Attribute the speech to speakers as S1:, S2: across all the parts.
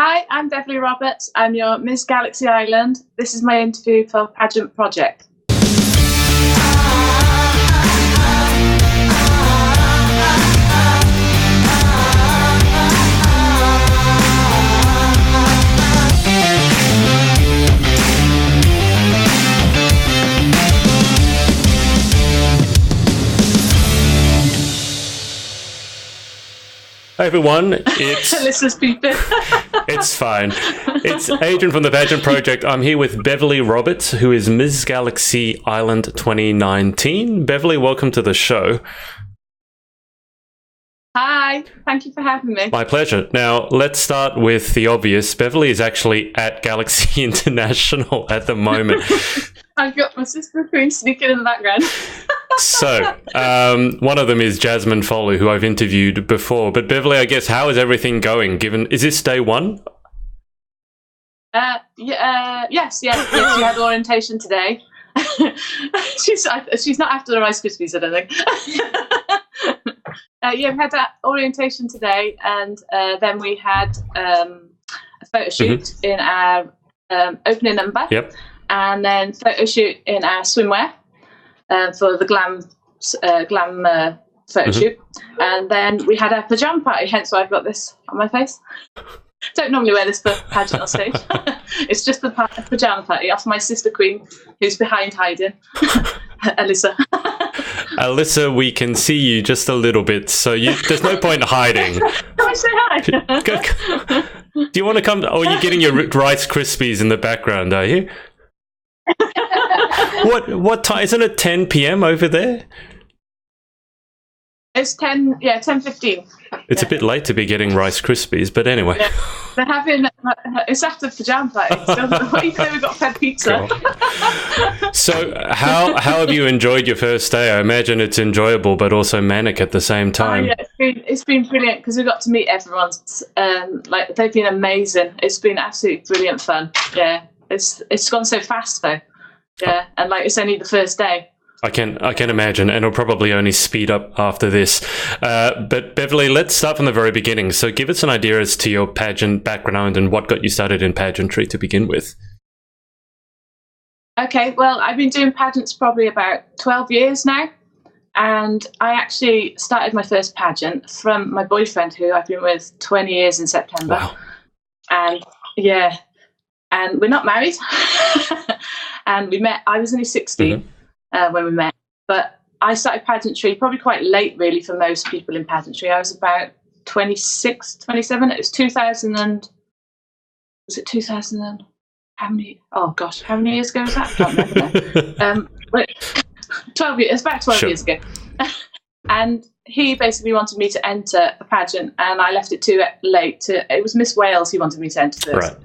S1: Hi, I'm Beverley Roberts. I'm your Miss Galaxy Island. This is my interview for Pageant Project.
S2: Hi everyone, it's it's fine. It's Adrian from the Pageant Project. I'm here with Beverley Roberts, who is Miss Galaxy Island 2019. Beverley, welcome to the show.
S1: Hi, thank you for having me.
S2: My pleasure. Now, let's start with the obvious. Beverley is actually at Galaxy International at the moment.
S1: I've got my sister Queen sneaking in the background.
S2: So, one of them is Jasmine Foley, who I've interviewed before. But Beverley, I guess, how is everything going? Is this day one?
S1: Yes. We had orientation today. she's not after the Rice Krispies, I don't think. We had that orientation today, and then we had a photo shoot in our opening number.
S2: Yep.
S1: And then photo shoot in our swimwear for the glam photo shoot. And then we had our pajama party, hence why I've got this on my face. Don't normally wear this for pageant or stage. It's just the pajama party off my sister Queen, who's behind hiding, Alyssa.
S2: Alyssa, we can see you just a little bit, so there's no point hiding.
S1: Can I say hi?
S2: Do you want to come? Oh, you're getting your Rice Krispies in the background, are you? What time? Isn't it 10 p.m. over there?
S1: It's 10:15.
S2: It's a bit late to be getting Rice Krispies, but anyway. Yeah.
S1: They're having, it's after pajama party. Even though we've got fed pizza.
S2: Cool. So how have you enjoyed your first day? I imagine it's enjoyable, but also manic at the same time.
S1: Yeah, it's been brilliant because we got to meet everyone. They've been amazing. It's been absolutely brilliant fun. Yeah, it's gone so fast though. Yeah, and it's only the first day.
S2: I can imagine, and it'll probably only speed up after this. But Beverley, let's start from the very beginning. So give us an idea as to your pageant background and what got you started in pageantry to begin with.
S1: Okay, well, I've been doing pageants probably about 12 years now. And I actually started my first pageant from my boyfriend, who I've been with 20 years in September.
S2: Wow.
S1: And we're not married. And we met, I was only 16. When we met, but I started pageantry probably quite late, really, for most people in pageantry. I was about 26, 27. It was 2000 was it 2000 and how many? Oh gosh, how many years ago was that? I can't remember now. 12 years. It's about 12 years ago. And he basically wanted me to enter a pageant, and I left it too late. It was Miss Wales he wanted me to enter first,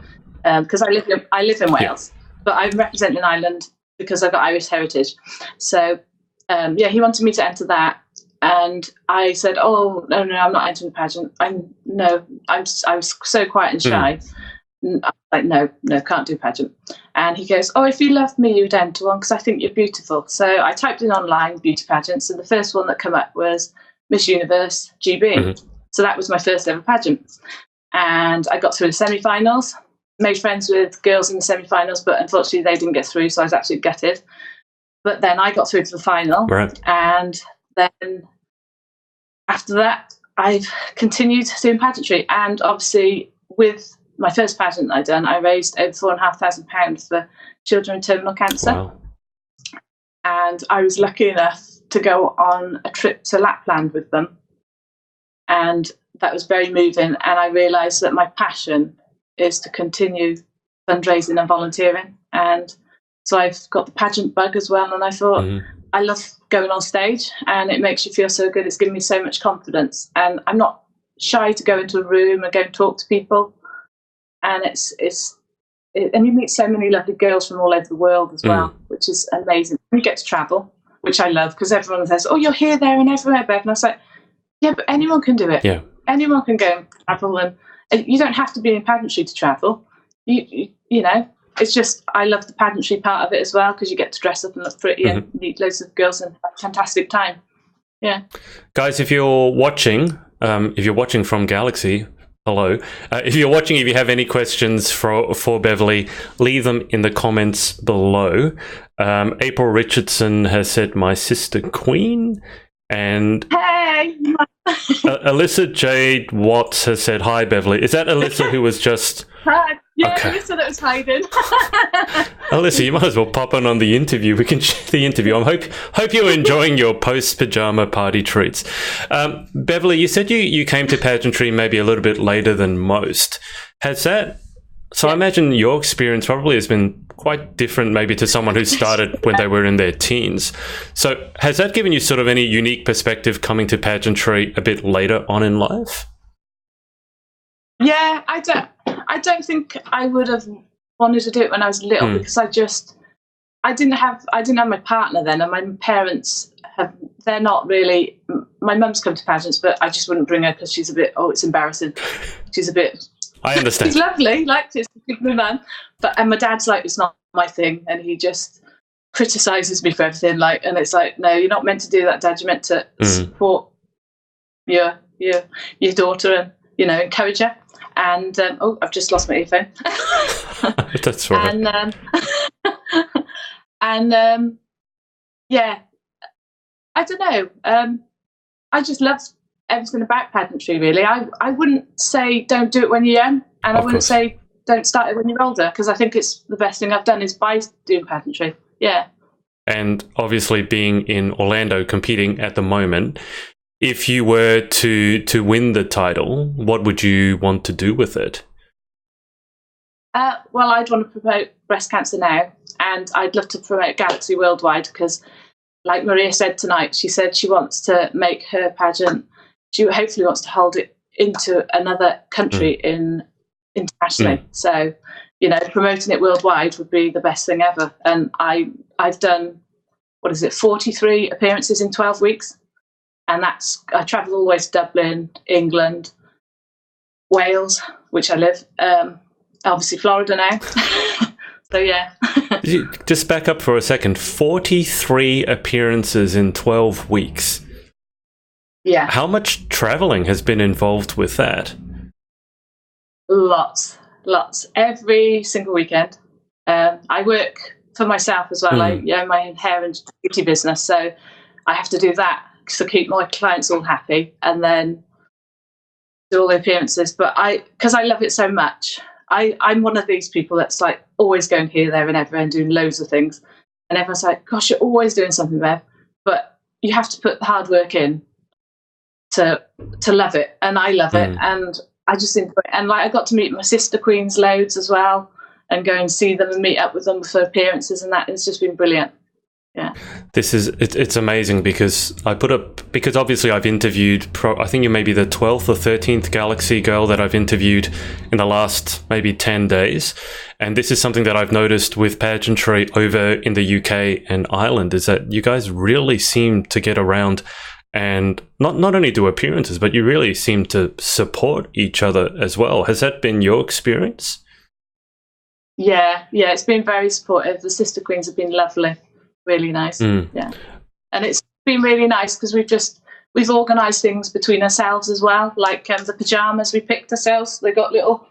S1: because I live in Wales, but I'm representing Ireland because I've got Irish heritage. So, he wanted me to enter that. And I said, oh, no, I'm not entering the pageant. I was so quiet and shy. I'm like, no, can't do pageant. And he goes, oh, if you love me, you'd enter one because I think you're beautiful. So I typed in online beauty pageants, and the first one that came up was Miss Universe GB. So that was my first ever pageant. And I got through the semi-finals. Made friends with girls in the semi-finals, but unfortunately they didn't get through, so I was absolutely gutted. But then I got through to the final, and then after that I've continued doing pageantry. And obviously with my first pageant I done, I raised over £4,500 for children with terminal cancer.
S2: Wow.
S1: And I was lucky enough to go on a trip to Lapland with them, and that was very moving. And I realised that my passion is to continue fundraising and volunteering, and so I've got the pageant bug as well. And I thought, I love going on stage, and it makes you feel so good. It's given me so much confidence, and I'm not shy to go into a room and go and talk to people. And and you meet so many lovely girls from all over the world as well, which is amazing. You get to travel, which I love, because everyone says, oh, you're here, there, and everywhere, Bev. And I was like, yeah, but anyone can do it.
S2: Yeah,
S1: anyone can go and travel, and you don't have to be in pageantry to travel. You know, it's just, I love the pageantry part of it as well, because you get to dress up and look pretty and meet loads of girls and have a fantastic time. Yeah.
S2: Guys, if you're watching from Galaxy, hello. If you're watching, if you have any questions for Beverley, leave them in the comments below. April Richardson has said, "My sister Queen," and
S1: hey.
S2: Alyssa Jade Watts has said, "Hi, Beverley." Is that Alyssa who was just?
S1: Yeah, okay. Alyssa that was hiding.
S2: Alyssa, you might as well pop on the interview. We can share the interview. I hope you're enjoying your post-pajama party treats. Beverley, you said you came to pageantry maybe a little bit later than most. Has that... So yeah. I imagine your experience probably has been quite different maybe to someone who started when they were in their teens. So has that given you sort of any unique perspective coming to pageantry a bit later on in life?
S1: Yeah, I don't think I would have wanted to do it when I was little because I didn't have my partner then, and my parents they're not really. My mum's come to pageants, but I just wouldn't bring her because she's a bit. Oh, it's embarrassing. She's a bit.
S2: I understand.
S1: He's lovely, liked it, he's a good man, and my dad's like, it's not my thing, and he just criticises me for everything. Like, and it's like, no, you're not meant to do that, Dad. You're meant to support your daughter and encourage her. And I've just lost my earphone.
S2: That's right.
S1: And yeah, I don't know. I just love everything about pageantry, really. I wouldn't say don't do it when you're young, and I wouldn't say don't start it when you're older, because I think it's the best thing I've done is by doing pageantry. Yeah.
S2: And obviously being in Orlando competing at the moment, if you were to win the title, what would you want to do with it?
S1: Well, I'd want to promote breast cancer now, and I'd love to promote Galaxy worldwide because, like Maria said tonight, she said she wants to make her pageant. She hopefully wants to hold it into another country internationally. So, promoting it worldwide would be the best thing ever. And I've done 43 appearances in 12 weeks. And I travelled all the way to Dublin, England, Wales, which I live, obviously Florida now. So, yeah.
S2: Just back up for a second. 43 appearances in 12 weeks.
S1: Yeah.
S2: How much travelling has been involved with that?
S1: Lots. Every single weekend. I work for myself as well. My hair and beauty business. So I have to do that to keep my clients all happy, and then do all the appearances. But because I love it so much, I'm one of these people that's like always going here, there, and everywhere and doing loads of things. And everyone's like, "Gosh, you're always doing something, Bev." But you have to put the hard work in to love it, and I love it, and I just enjoy it. And I got to meet my sister queens loads as well, and go and see them and meet up with them for appearances, and that it's just been brilliant. Yeah,
S2: it's amazing because because obviously I've interviewed I think you may be the 12th or 13th Galaxy girl that I've interviewed in the last maybe 10 days, and this is something that I've noticed with pageantry over in the UK and Ireland is that you guys really seem to get around and not only do appearances, but you really seem to support each other as well. Has that been your experience?
S1: Yeah, it's been very supportive. The sister queens have been lovely. Really nice. Yeah, and it's been really nice because we've organised things between ourselves as well, like the pajamas we picked ourselves. They got little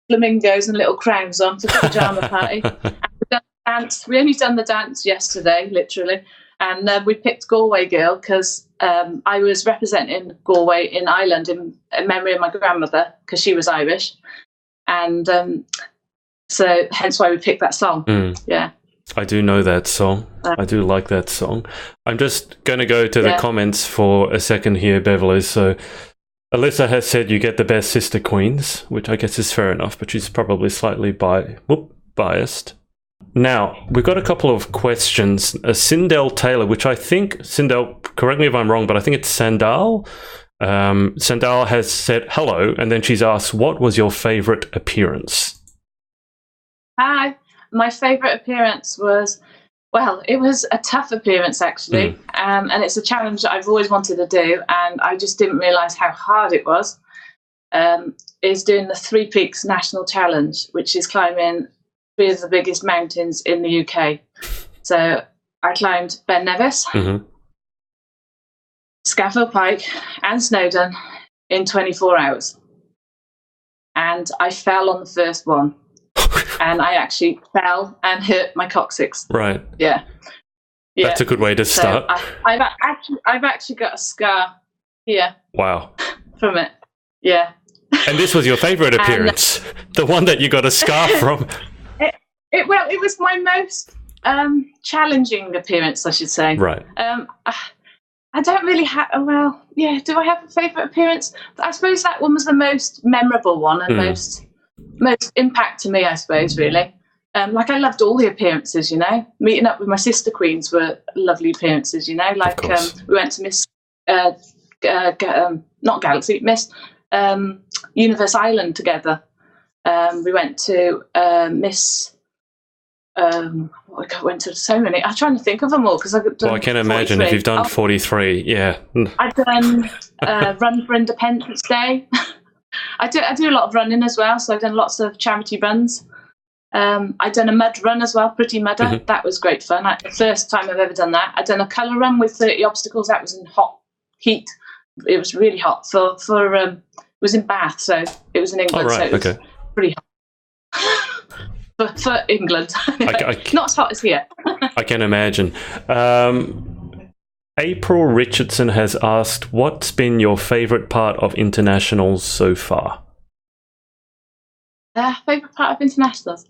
S1: flamingos and little crowns on for the pajama party. And we've done the dance. We only done the dance yesterday, literally, and we picked Galway Girl because I was representing Galway in Ireland in memory of my grandmother because she was Irish, and so hence why we picked that song. Yeah.
S2: I do know that song. I do like that song. I'm just going to go to the comments for a second here, Beverley. So Alyssa has said you get the best sister queens, which I guess is fair enough, but she's probably slightly biased. Now, we've got a couple of questions. Sindel Taylor, which I think, Sindel, correct me if I'm wrong, but I think it's Sandal. Sandal has said hello, and then she's asked, what was your favourite appearance?
S1: Hi. My favourite appearance was, it was a tough appearance actually, and it's a challenge that I've always wanted to do, and I just didn't realise how hard it was, is doing the Three Peaks National Challenge, which is climbing 3 of the biggest mountains in the UK. So I climbed Ben Nevis, Scafell Pike and Snowdon in 24 hours. and I fell on the first one. And I actually fell and hurt my coccyx.
S2: Right.
S1: Yeah.
S2: That's a good way to start.
S1: So I've actually got a scar here.
S2: Wow.
S1: From it. Yeah.
S2: And this was your favourite appearance, the one that you got a scar from.
S1: It was my most challenging appearance, I should say.
S2: Right.
S1: I don't really have. Well, yeah. Do I have a favourite appearance? I suppose that one was the most memorable one and most impact to me, I suppose, really. Like, I loved all the appearances, you know. Meeting up with my sister queens were lovely appearances, you know. Like, we went to Miss, not Galaxy, Miss Universe Island together. We went to Miss, I went to so many. I'm trying to think of them all because I've done.
S2: Well, I can imagine 43. If you've done 43, yeah.
S1: I've done Run for Independence Day. I do a lot of running as well, so I've done lots of charity runs. I've done a mud run as well, Pretty Mudder. Mm-hmm. That was great fun. The first time I've ever done that. I've done a colour run with 30 obstacles. That was in hot heat. It was really hot. It was in Bath, so it was in England.
S2: Oh, right.
S1: So it was pretty hot. For England. Not as hot as here.
S2: I can imagine. April Richardson has asked, what's been your favourite part of internationals so far?
S1: Favourite part of internationals?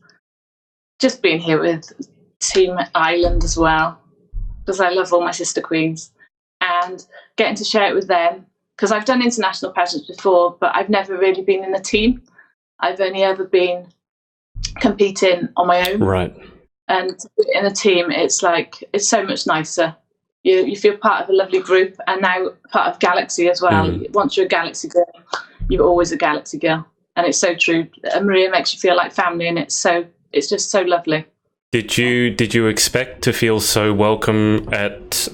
S1: Just being here with Team Ireland as well, because I love all my sister queens, and getting to share it with them, because I've done international pageants before, but I've never really been in a team. I've only ever been competing on my own.
S2: Right.
S1: And in a team, it's so much nicer. You feel part of a lovely group, and now part of Galaxy as well. Once you're a Galaxy girl, you're always a Galaxy girl, and it's so true. Maria makes you feel like family, and it's just so lovely.
S2: Did you expect to feel so welcome at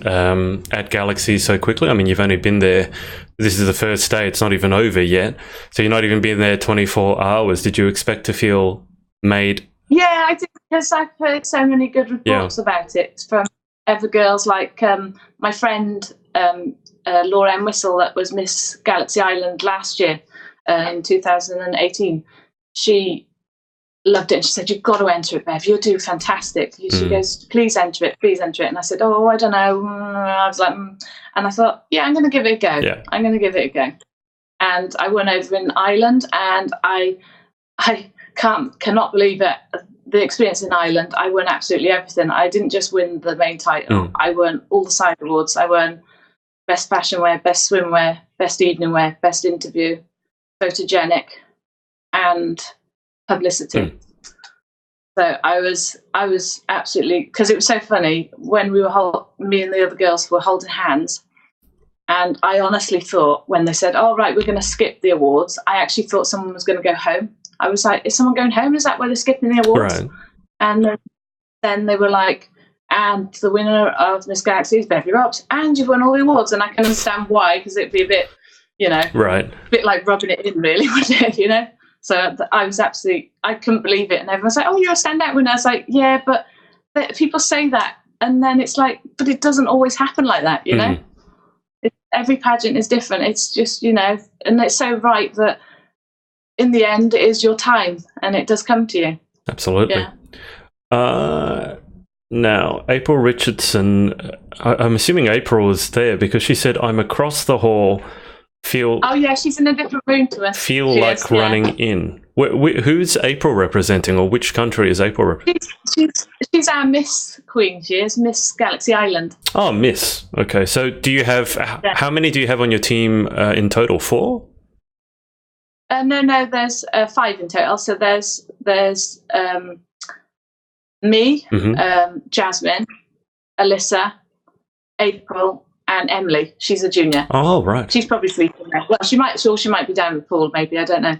S2: Galaxy so quickly? I mean, you've only been there. This is the first day. It's not even over yet, so you're not even been there 24 hours. Did you expect to feel made?
S1: Yeah, I did, because I've heard so many good reports about it from other girls, like my friend Laura M. Whistle, that was Miss Galaxy Island last year in 2018. She loved it, and she said, "You've got to enter it, Bev. You'll do fantastic." She goes, please enter it. And I said, "Oh, I don't know." I was like, and I thought, yeah, I'm going to give it a go.
S2: Yeah.
S1: I'm going to give it a go. And I went over in Ireland, and I cannot believe it. The experience in Ireland, I won absolutely everything. I didn't just win the main title. I won all the side awards. I won best fashion wear, best swimwear, best evening wear, best interview, photogenic, and publicity. So I was absolutely, because it was so funny when me and the other girls were holding hands, and I honestly thought, when they said, "Oh, right, we're going to skip the awards," I actually thought someone was going to go home. I was like, "Is someone going home? Is that why they're skipping the awards?"
S2: Right.
S1: And then they were like, "And the winner of Miss Galaxy is Beverley Roberts, and you've won all the awards." And I can understand why, because it'd be a bit,
S2: right,
S1: a bit like rubbing it in, really, wouldn't it? So I was I couldn't believe it. And everyone's like, "Oh, you're a standout winner." I was like, "Yeah, but people say that." And then it's like, but it doesn't always happen like that, you know? Every pageant is different. It's just, and it's so right that in the end, it is your time, and it does come to you.
S2: Absolutely. Yeah. Now, April Richardson, I'm assuming April is there, because she said, "I'm across the hall.
S1: Oh yeah, she's in a different room to us.
S2: Feel like running in." Who's April representing, or which country is April representing?
S1: She's our Miss Queen. She is Miss Galaxy Island.
S2: Oh, Miss. Okay, so do you have how many do you have on your team in total? 4?
S1: No, there's 5 in total. So there's me, Jasmine, Alyssa, April, and Emily. She's a junior.
S2: Oh, right.
S1: She's probably sleeping now. Well, she might be down with Paul. Maybe, I don't know.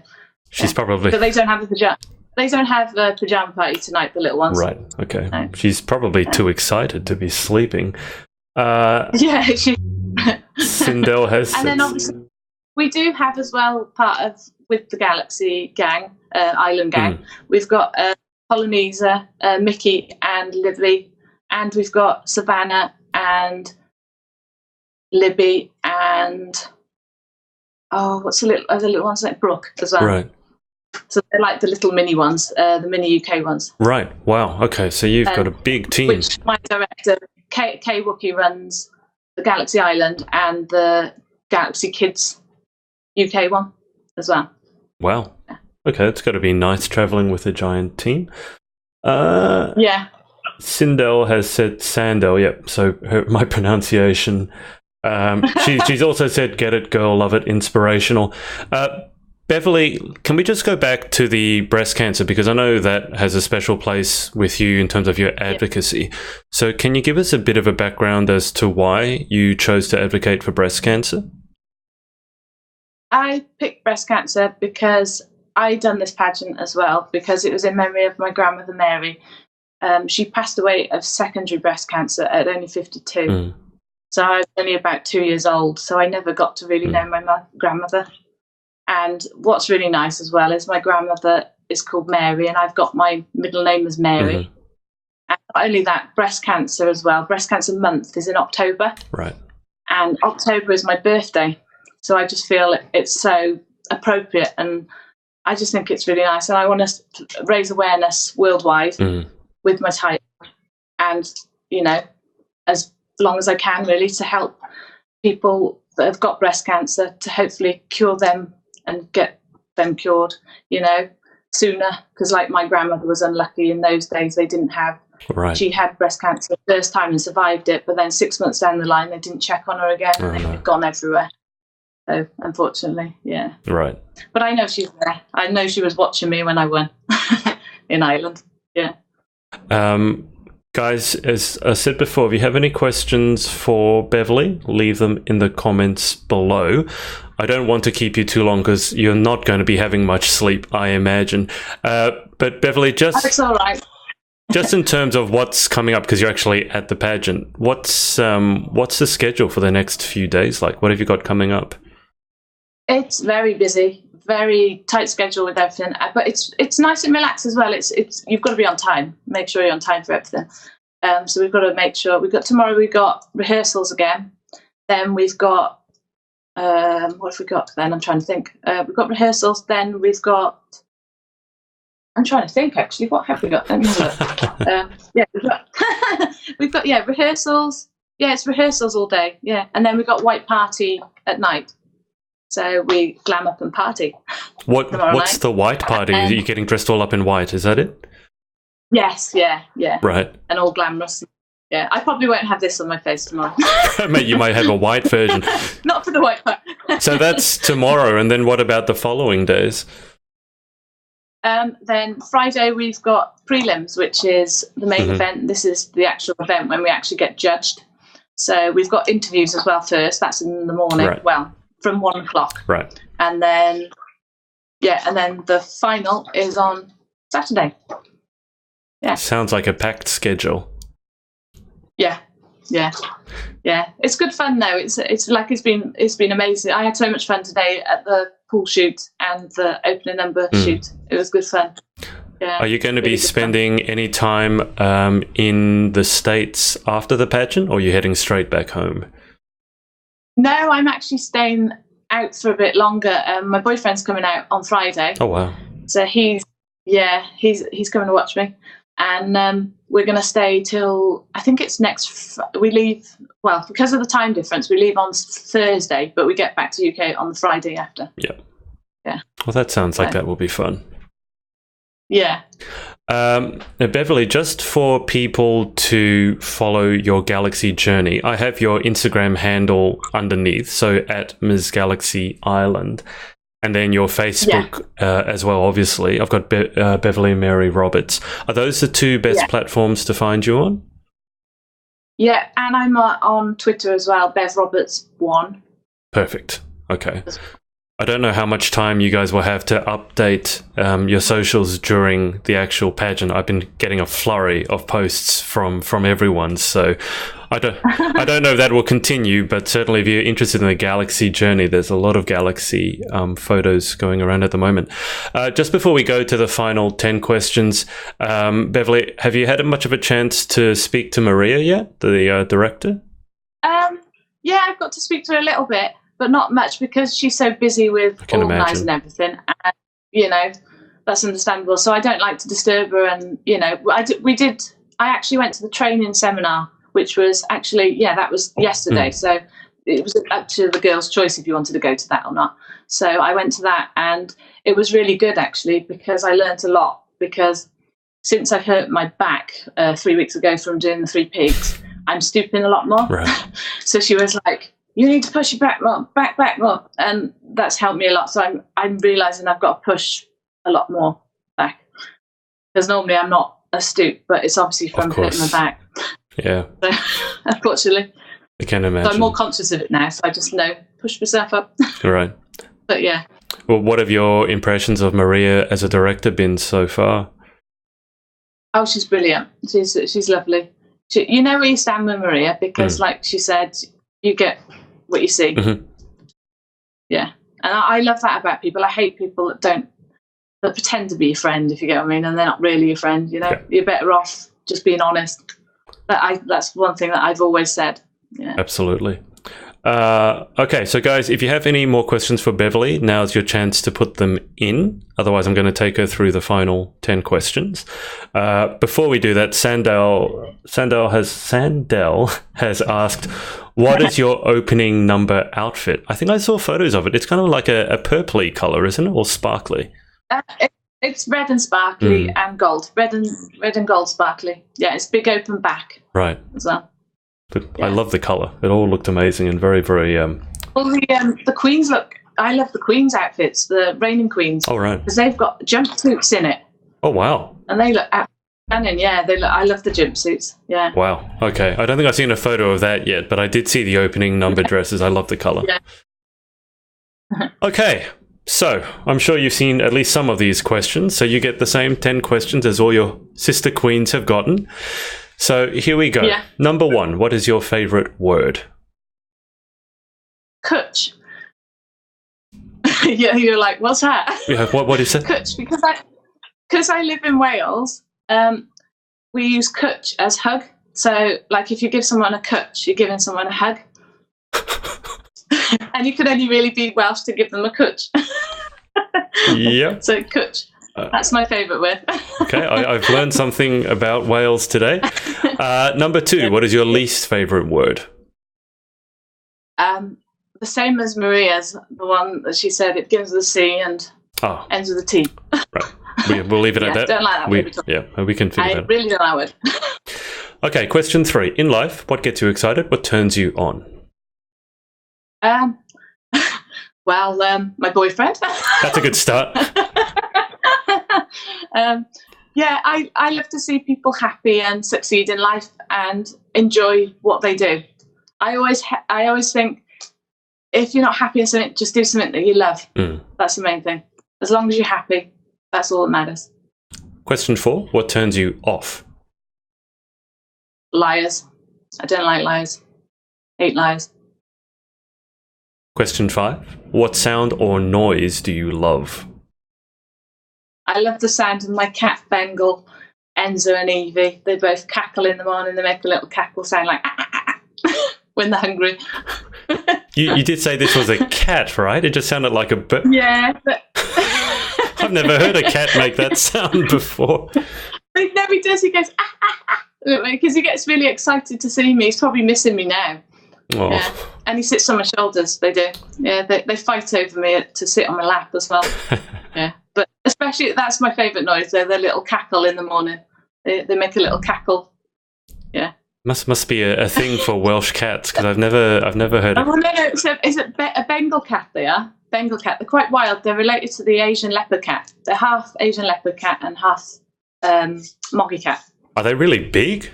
S2: She's probably.
S1: But they don't have a pajama party tonight. The little ones.
S2: Right. Okay. No. She's probably too excited to be sleeping.
S1: Yeah.
S2: Sindel has.
S1: And then obviously we do have as well with the Galaxy gang, Island gang. We've got Polynesia, Mickey, and Libby, and we've got Savannah and Libby, and what's the other little ones like Brooke as well.
S2: Right.
S1: So they're like the little mini ones, the mini UK ones.
S2: Right. Wow. Okay. So you've got a big team.
S1: Which my director, Kay Wookie, runs the Galaxy Island and the Galaxy Kids UK one as well.
S2: Wow. Yeah. Okay, it's got to be nice traveling with a giant team.
S1: Yeah.
S2: Sindel has said Sandel. Yep. So my pronunciation. She's also said, "Get it, girl, love it, inspirational." Beverley, can we just go back to the breast cancer, because I know that has a special place with you in terms of your advocacy. Yeah. So can you give us a bit of a background as to why you chose to advocate for breast cancer?
S1: I picked breast cancer because I done this pageant as well, because it was in memory of my grandmother Mary. She passed away of secondary breast cancer at only 52. Mm. So I was only about 2 years old, so I never got to really know my grandmother. And what's really nice as well is my grandmother is called Mary, and I've got my middle name as Mary. Mm-hmm. And not only that, breast cancer as well. Breast Cancer Month is in October.
S2: Right.
S1: And October is my birthday. So I just feel it's so appropriate, and I just think it's really nice. And I want to raise awareness worldwide with my title, and, you know, as long as I can, really, to help people that have got breast cancer to hopefully cure them and get them cured, you know, sooner. Because like my grandmother was unlucky in those days, they didn't have,
S2: right.
S1: She had breast cancer the first time and survived it, but then 6 months down the line, they didn't check on her again, and they've gone everywhere. So unfortunately, yeah.
S2: Right.
S1: But I know she's there. I know she was watching me when I won in Ireland. Yeah.
S2: Guys, as I said before, if you have any questions for Beverley, leave them in the comments below. I don't want to keep you too long because you're not going to be having much sleep, I imagine. But Beverley,
S1: that's all right.
S2: Just in terms of what's coming up, because you're actually at the pageant, what's the schedule for the next few days like? What have you got coming up?
S1: It's very busy, very tight schedule with everything, but it's nice and relaxed as well. It's you've got to be on time. Make sure you're on time for everything. So we've got to make sure tomorrow. We've got rehearsals again. Then we've got what have we got? Then I'm trying to think. We've got rehearsals. Then we've got. I'm trying to think actually. What have we got? Let me look. Yeah, we've got rehearsals. Yeah, it's rehearsals all day. Yeah, and then we've got white party at night. So we glam up and party.
S2: What's the white party? Are you getting dressed all up in white? Is that it?
S1: Yes, yeah.
S2: Right.
S1: And all glamorous. Yeah, I probably won't have this on my face tomorrow.
S2: Mate, you might have a white version.
S1: Not for the white part.
S2: So that's tomorrow, and then what about the following days?
S1: Then Friday we've got prelims, which is the main event. This is the actual event when we actually get judged. So we've got interviews as well first. That's in the morning.
S2: Right.
S1: Well, from 1 o'clock.
S2: Right.
S1: And then the final is on Saturday. Yeah.
S2: Sounds like a packed schedule.
S1: Yeah. It's good fun though. It's been amazing. I had so much fun today at the pool shoot and the opening number shoot. It was good fun. Yeah.
S2: Are you going to be spending any time in the States after the pageant, or are you heading straight back home?
S1: No, I'm actually staying out for a bit longer. My boyfriend's coming out on Friday.
S2: Oh wow!
S1: So he's coming to watch me, and we're going to stay till I think it's we leave. Well, because of the time difference, we leave on Thursday, but we get back to UK on the Friday after.
S2: Yeah.
S1: Yeah.
S2: Well, that sounds like that will be fun.
S1: Yeah.
S2: Now, Beverley, just for people to follow your Galaxy journey, I have your Instagram handle underneath, so at Ms. Galaxy Island, and then your Facebook as well, obviously. I've got Beverley Mary Roberts. Are those the two best platforms to find you on?
S1: Yeah, and I'm on Twitter as well, Bev Roberts 1.
S2: Perfect. Okay. I don't know how much time you guys will have to update your socials during the actual pageant. I've been getting a flurry of posts from everyone, so I don't know if that will continue. But certainly, if you're interested in the Galaxy journey, there's a lot of Galaxy photos going around at the moment. Just before we go to the final 10 questions, Beverley, have you had much of a chance to speak to Maria yet, the director?
S1: Yeah, I've got to speak to her a little bit. But not much because she's so busy with organising everything. And, you know, that's understandable. So I don't like to disturb her, and I actually went to the training seminar, which was actually that was yesterday. So it was up to the girls' choice if you wanted to go to that or not. So I went to that, and it was really good actually, because I learnt a lot. Because since I hurt my back 3 weeks ago from doing the 3 pigs, I'm stooping a lot more.
S2: Right.
S1: So she was like, "You need to push your back more, back more," and that's helped me a lot. So I'm realising I've got to push a lot more back, because normally I'm not a stoop, but it's obviously from hurting my back.
S2: Yeah.
S1: So, unfortunately.
S2: I can imagine.
S1: So I'm more conscious of it now, so I just push myself up.
S2: Right.
S1: But yeah.
S2: Well, what have your impressions of Maria as a director been so far?
S1: Oh, she's brilliant. She's lovely. You know where you stand with Maria, because like she said, you get what you see. Mm-hmm. Yeah. And I love that about people. I hate people that pretend to be your friend, if you get what I mean, and they're not really your friend. You're better off just being honest. That's one thing that I've always said. Yeah.
S2: Absolutely. Okay, so guys, if you have any more questions for Beverley, now's your chance to put them in. Otherwise, I'm going to take her through the final 10 questions. Before we do that, Sandel has asked, what is your opening number outfit? I think I saw photos of it. It's kind of like a purpley color, isn't it? Or sparkly?
S1: It's red and sparkly and gold. Red and gold sparkly. Yeah, it's big open back.
S2: Right.
S1: As well.
S2: I love the colour. It all looked amazing and very, very...
S1: Well, the Queens look... I love the Queens outfits, the reigning Queens.
S2: Oh, right.
S1: Because they've got jumpsuits in it.
S2: Oh, wow.
S1: And they look stunning, yeah. I love the jumpsuits, yeah.
S2: Wow, okay. I don't think I've seen a photo of that yet, but I did see the opening number dresses. I love the colour.
S1: Yeah.
S2: Okay, so I'm sure you've seen at least some of these questions, so you get the same 10 questions as all your sister queens have gotten. So here we go. Yeah. Number 1, what is your favourite word?
S1: Kutch. Yeah, you're like, what's that?
S2: Yeah, what is it?
S1: Kutch, because I live in Wales, we use kutch as hug. So, like, if you give someone a kutch, you're giving someone a hug. And you can only really be Welsh to give them a kutch.
S2: Yeah.
S1: So, kutch. That's my favourite word.
S2: Okay, I've learned something about Wales today. Number 2, what is your least favourite word?
S1: The same as Maria's, the one that she said, it begins with a C and ends with a T.
S2: Right. We'll leave it at that.
S1: Don't like that word.
S2: We can figure that out.
S1: I really don't like that word.
S2: Okay, question 3. In life, what gets you excited? What turns you on?
S1: Well, my boyfriend.
S2: That's a good start.
S1: I love to see people happy and succeed in life and enjoy what they do. I always think, if you're not happy in something, just do something that you love. That's the main thing. As long as you're happy, that's all that matters.
S2: Question 4, what turns you off?
S1: Liars. I don't like liars. Hate liars.
S2: Question 5, what sound or noise do you love?
S1: I love the sound of my cat Bengal, Enzo and Evie. They both cackle in the morning. They make a little cackle sound like when they're hungry.
S2: You did say this was a cat, right? It just sounded like a bird.
S1: Yeah. But
S2: I've never heard a cat make that sound before.
S1: No, he does. He goes, because he gets really excited to see me. He's probably missing me now.
S2: Oh.
S1: Yeah. And he sits on my shoulders. They do. Yeah, they fight over me to sit on my lap as well. Yeah. But especially, that's my favourite noise. They're their little cackle in the morning. They make a little cackle. Yeah.
S2: Must be a thing for Welsh cats, because I've never heard of.
S1: Oh no, it's a Bengal cat. They are Bengal cat. They're quite wild. They're related to the Asian leopard cat. They're half Asian leopard cat and half Moggy cat.
S2: Are they really big?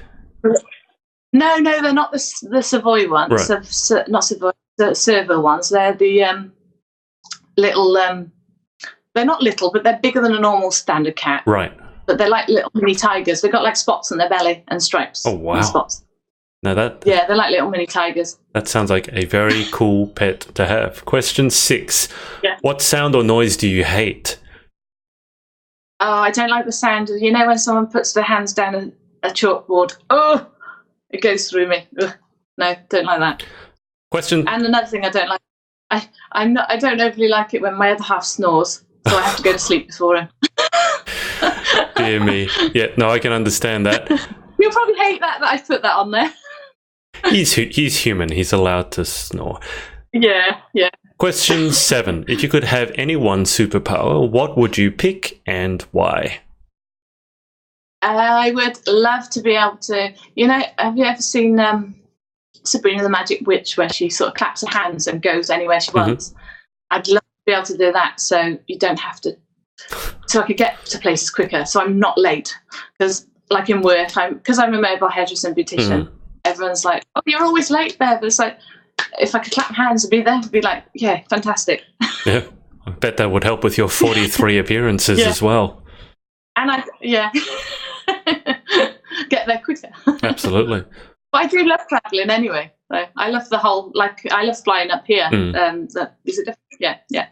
S1: No, they're not the Savoy ones. Right. Not Savoy, the Servo ones. They're the little. They're not little, but they're bigger than a normal standard cat.
S2: Right.
S1: But they're like little mini tigers. They've got like spots on their belly and stripes.
S2: Oh, wow.
S1: And spots.
S2: Now
S1: yeah, they're like little mini tigers.
S2: That sounds like a very cool pet to have. Question 6.
S1: Yeah.
S2: What sound or noise do you hate?
S1: Oh, I don't like the sound of, when someone puts their hands down a chalkboard. Oh, it goes through me. Ugh. No, don't like that.
S2: Question.
S1: And another thing I don't like, I don't overly like it when my other half snores, so I have to go to sleep before him.
S2: Dear me. Yeah, no, I can understand that.
S1: You'll probably hate that I put that on there.
S2: He's human. He's allowed to snore.
S1: Yeah.
S2: Question 7. If you could have any one superpower, what would you pick and why?
S1: I would love to be able to, have you ever seen Sabrina the Magic Witch, where she sort of claps her hands and goes anywhere she wants? I'd love to be able to do that, so you don't have to, so I could get to places quicker, so I'm not late. Because like in work, because I'm a mobile hairdresser and beautician, everyone's like, oh, you're always late, Bev. It's like, if I could clap hands and be there, I'd be like, yeah, fantastic.
S2: Yeah, I bet that would help with your 43 appearances as well.
S1: And get there quicker.
S2: Absolutely.
S1: But I do love travelling anyway. So I love the whole, I love flying up here. Is it different? Yeah.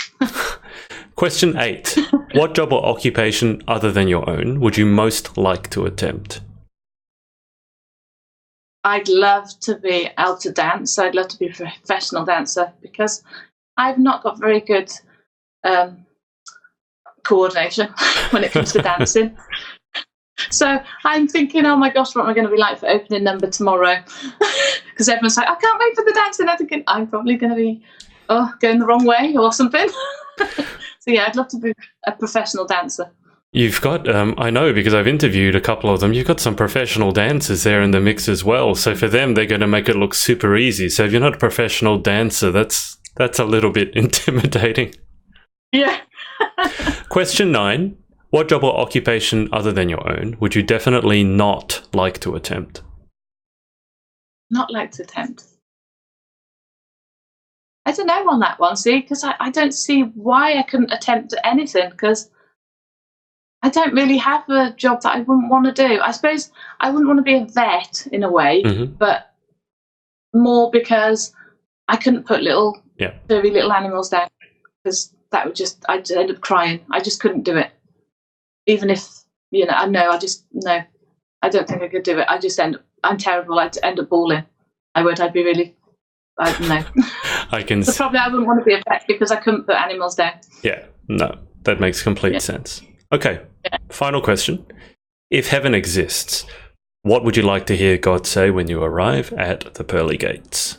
S2: Question 8. What job or occupation other than your own would you most like to attempt?
S1: I'd love to be able to dance. I'd love to be a professional dancer because I've not got very good coordination when it comes to dancing. So I'm thinking, oh my gosh, what am I going to be like for opening number tomorrow? Because everyone's like, I can't wait for the dancing. I'm thinking, I'm probably going to be going the wrong way or something. So yeah, I'd love to be a professional dancer.
S2: You've got, I know because I've interviewed a couple of them, you've got some professional dancers there in the mix as well. So for them, they're going to make it look super easy. So if you're not a professional dancer, that's a little bit intimidating.
S1: Yeah.
S2: Question 9. What job or occupation other than your own would you definitely not like to attempt?
S1: Not like to attempt? I don't know on that one, see, because I don't see why I couldn't attempt anything, because I don't really have a job that I wouldn't want to do. I suppose I wouldn't want to be a vet in a way, but more because I couldn't put furry little animals down, because that would just, I'd end up crying. I just couldn't do it. Even if, I don't think I could do it. I'm terrible. I'd end up bawling. I don't know.
S2: I can.
S1: So probably I wouldn't want to be a vet because I couldn't put animals down.
S2: Yeah, no, that makes complete sense. Okay, final question. If heaven exists, what would you like to hear God say when you arrive at the pearly gates?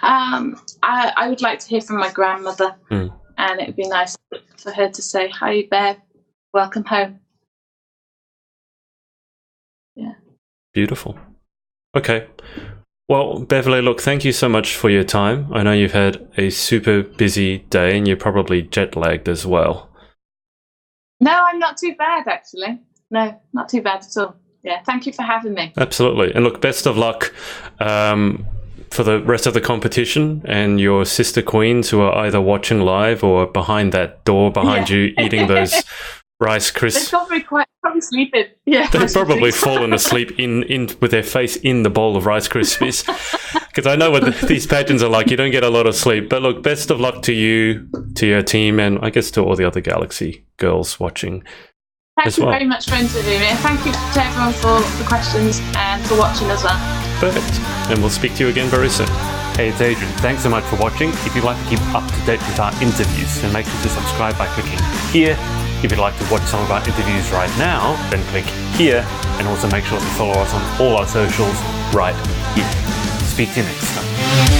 S1: I would like to hear from my grandmother, and it would be nice for her to say, "Hi, Bev, welcome home." Yeah. Beautiful.
S2: Okay. Well, Beverley, look, thank you so much for your time. I know you've had a super busy day and you're probably jet lagged as well.
S1: No, I'm not too bad, actually. No, not too bad at all. Yeah, thank you for having me.
S2: Absolutely. And look, best of luck for the rest of the competition and your sister queens who are either watching live or behind that door behind you eating those Rice Krispies.
S1: They're probably sleeping. Yeah,
S2: they've probably fallen asleep in with their face in the bowl of Rice Krispies. Because I know what these pageants are like. You don't get a lot of sleep. But look, best of luck to you, to your team, and I guess to all the other Galaxy girls watching.
S1: Thank you very much for interviewing me. And thank you to everyone for the questions and for watching as well.
S2: Perfect. And we'll speak to you again very soon. Hey, it's Adrian. Thanks so much for watching. If you'd like to keep up to date with our interviews, then make sure to subscribe by clicking here. If you'd like to watch some of our interviews right now, then click here, and also make sure to follow us on all our socials right here. Speak to you next time.